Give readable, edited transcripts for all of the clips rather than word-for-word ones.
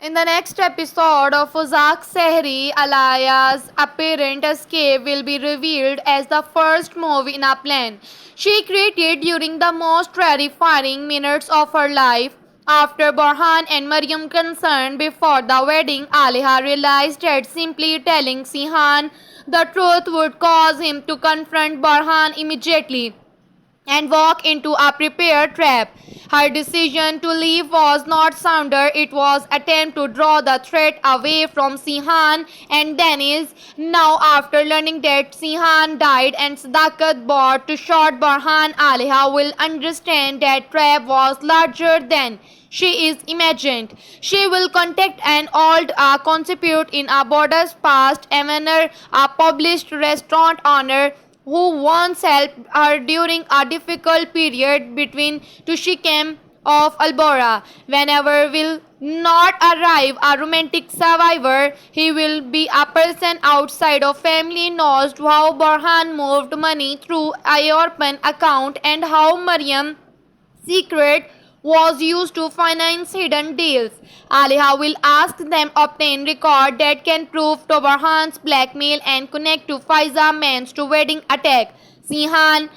In the next episode of Uzak Sehri, Alaya's apparent escape will be revealed as the first move in a plan she created during the most terrifying minutes of her life. After Borhan and Mariam concerned before the wedding, Aliha realized that simply telling Sihan the truth would cause him to confront Borhan immediately and walk into a prepared trap. Her decision to leave was not sounder, it was attempt to draw the threat away from Sihan and Dennis. Now after learning that Sihan died and Sadakat bought to shot Burhan, Aliha will understand that trap was larger than she is imagined. She will contact an old constitute in a border's past, Evaner, a published restaurant owner who once helped her during a difficult period between Tushikem of Albora. Whenever will not arrive a romantic survivor, he will be a person outside of family knows how Borhan moved money through a European account and how Mariam secret was used to finance hidden deals. Aliha will ask them obtain record that can prove to Burhan's blackmail and connect to Faiza Man's to wedding attack. Sihan,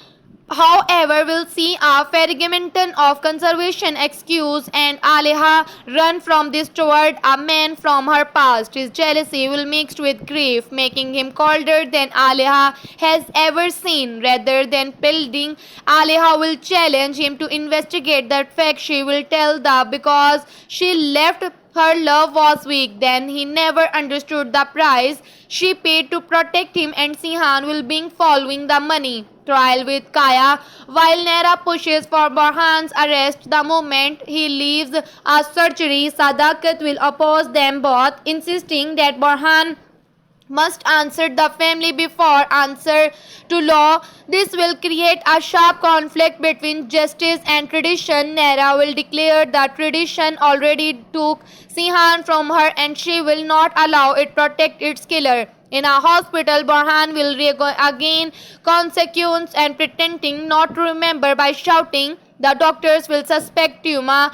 however, will see a fragment of conservation excuse and Aliha run from this toward a man from her past. His jealousy will mix with grief, making him colder than Aliha has ever seen. Rather than building, Aliha will challenge him to investigate that fact. She will tell the because she left her love was weak, then he never understood the price she paid to protect him, and Sihan will be following the money trial with Kaya while Nera pushes for Burhan's arrest. The moment he leaves a surgery, Sadakat will oppose them both, insisting that Burhan must answer the family before answer to law. This will create a sharp conflict between justice and tradition. Nera will declare that tradition already took Sihan from her and she will not allow it protect its killer. In a hospital, Burhan will again consequence and pretending not to remember by shouting. The doctors will suspect tumor.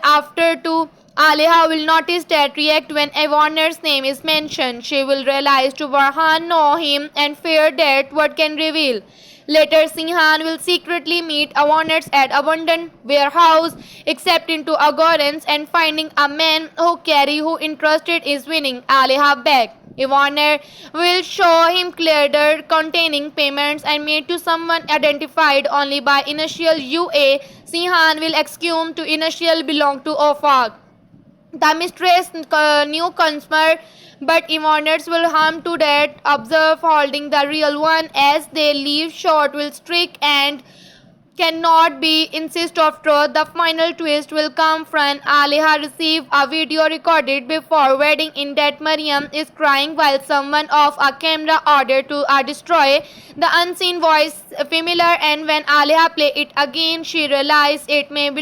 After to Aliha will notice that react when Avoner's name is mentioned. She will realize to Burhan know him and fear that what can reveal. Later, Sihan will secretly meet Awarners at abandoned warehouse, accept into Agorans and finding a man who interested is winning Aliha back. Ivaner will show him clearer containing payments and made to someone identified only by initial UA. Sihan will assume to initial belong to Ofak. The mistress new consumer, but Ivaners will harm to that observe holding the real one as they leave short will strike and cannot be insist of truth. The final twist will come when Aliha receive a video recorded before wedding in that Mariam is crying while someone off a camera ordered to destroy the unseen voice familiar, and when Aliha play it again she realizes it may be